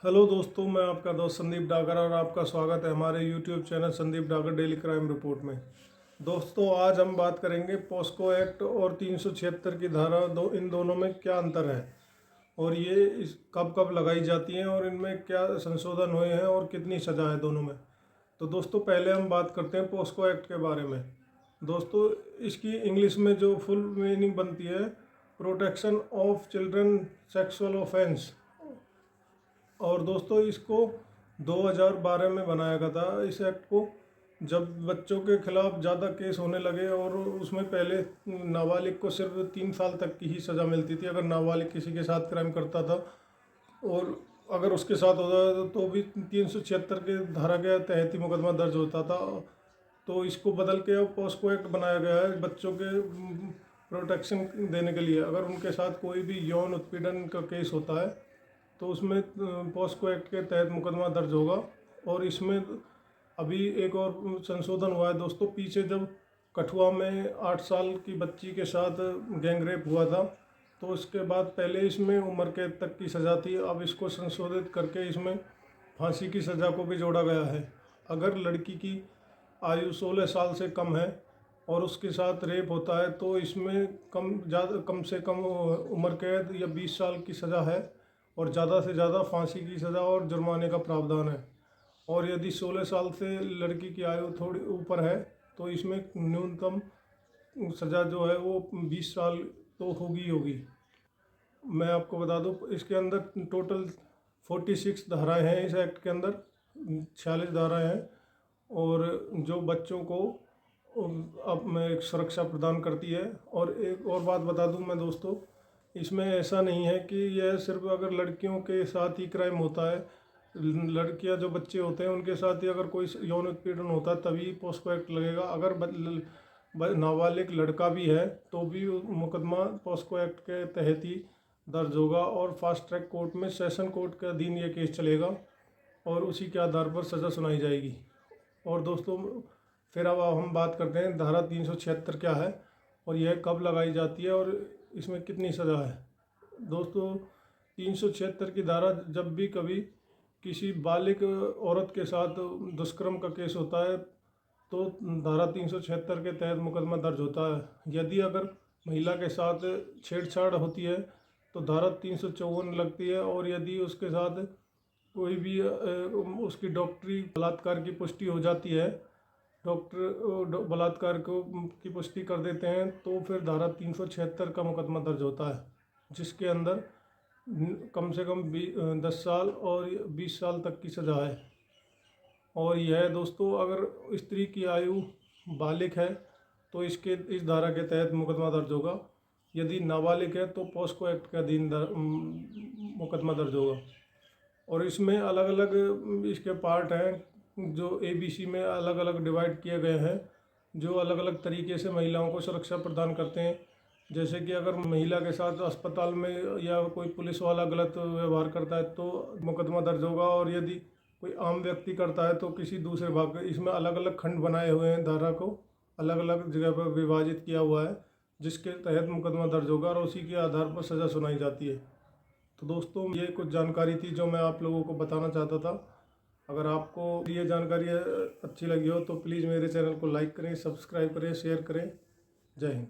Hello दोस्तों, मैं आपका दोस्त संदीप डागर और आपका स्वागत है हमारे YouTube channel Sandeep Dagar daily crime report में। दोस्तों, आज हम बात करेंगे पॉस्को एक्ट और 376 की धारा इन दोनों में क्या अंतर है और ये कब कब लगाई जाती हैं और इनमें क्या संशोधन हुए हैं और कितनी सज़ा है दोनों में। तो दोस्तों, पहले हम बात करते हैं पॉस्को एक्ट के बारे में। दोस्तों, इसकी इंग्लिश में जो फुल मीनिंग बनती है, protection of children sexual offence. और दोस्तों, इसको 2012 में बनाया गया था इस एक्ट को, जब बच्चों के खिलाफ ज़्यादा केस होने लगे और उसमें पहले नाबालिग को सिर्फ 3 साल तक की ही सज़ा मिलती थी अगर नाबालिग किसी के साथ क्राइम करता था, और अगर उसके साथ होता तो भी 376 के धारा के तहत ही मुकदमा दर्ज होता था। तो इसको बदल के अब पॉस्को एक्ट बनाया गया है बच्चों के प्रोटेक्शन देने के लिए। अगर उनके साथ कोई भी यौन उत्पीड़न का केस होता है तो उसमें पॉस्को एक्ट के तहत मुकदमा दर्ज होगा। और इसमें अभी एक और संशोधन हुआ है दोस्तों। पीछे जब कठुआ में 8 साल की बच्ची के साथ गैंग रेप हुआ था, तो उसके बाद पहले इसमें उम्र कैद तक की सज़ा थी, अब इसको संशोधित करके इसमें फांसी की सज़ा को भी जोड़ा गया है। अगर लड़की की आयु 16 साल से कम है और उसके साथ रेप होता है तो इसमें कम से कम उम्र कैद या 20 साल की सज़ा है और ज़्यादा से ज़्यादा फांसी की सज़ा और जुर्माने का प्रावधान है। और यदि 16 साल से लड़की की आयु थोड़ी ऊपर है तो इसमें न्यूनतम सज़ा जो है वो 20 साल तो होगी होगी। मैं आपको बता दूं, इसके अंदर टोटल 46 धाराएं हैं इस एक्ट के अंदर, 46 धाराएं हैं, और जो बच्चों को अब में एक सुरक्षा प्रदान करती है। और एक और बात बता दूं मैं दोस्तों, इसमें ऐसा नहीं है कि यह सिर्फ अगर लड़कियों के साथ ही क्राइम होता है, लड़कियां जो बच्चे होते हैं उनके साथ ही अगर कोई यौन उत्पीड़न होता है तभी पॉस्को एक्ट लगेगा। अगर नाबालिग लड़का भी है तो भी मुकदमा पॉस्को एक्ट के तहत ही दर्ज होगा और फास्ट ट्रैक कोर्ट में सेशन कोर्ट के अधीन ये केस चलेगा और उसी के आधार पर सज़ा सुनाई जाएगी। और दोस्तों, फिर अब हम बात करते हैं धारा 376 क्या है और यह कब लगाई जाती है और इसमें कितनी सज़ा है। दोस्तों, 376 की धारा जब भी कभी किसी बालिग औरत के साथ दुष्कर्म का केस होता है तो धारा 376 के तहत मुकदमा दर्ज होता है। यदि अगर महिला के साथ छेड़छाड़ होती है तो धारा 354 लगती है, और यदि उसके साथ कोई भी उसकी डॉक्टरी बलात्कार की पुष्टि हो जाती है, डॉक्टर बलात्कार को की पुष्टि कर देते हैं, तो फिर धारा 376 का मुकदमा दर्ज होता है, जिसके अंदर कम से कम 10 साल और 20 साल तक की सज़ा है। और यह दोस्तों, अगर स्त्री की आयु बालिग है तो इस धारा के तहत मुकदमा दर्ज होगा। यदि नाबालिग है तो पॉस्को एक्ट के अधीन मुकदमा दर्ज होगा। और इसमें अलग अलग इसके पार्ट हैं जो ABC में अलग अलग डिवाइड किए गए हैं, जो अलग अलग तरीके से महिलाओं को सुरक्षा प्रदान करते हैं। जैसे कि अगर महिला के साथ अस्पताल में या कोई पुलिस वाला गलत व्यवहार करता है तो मुकदमा दर्ज होगा, और यदि कोई आम व्यक्ति करता है तो किसी दूसरे भाग। इसमें अलग अलग खंड बनाए हुए हैं, धारा को अलग अलग जगह पर विभाजित किया हुआ है, जिसके तहत मुकदमा दर्ज होगा और उसी के आधार पर सज़ा सुनाई जाती है। तो दोस्तों, ये कुछ जानकारी थी जो मैं आप लोगों को बताना चाहता था। अगर आपको ये जानकारी अच्छी लगी हो तो प्लीज़ मेरे चैनल को लाइक करें, सब्सक्राइब करें, शेयर करें। जय हिंद।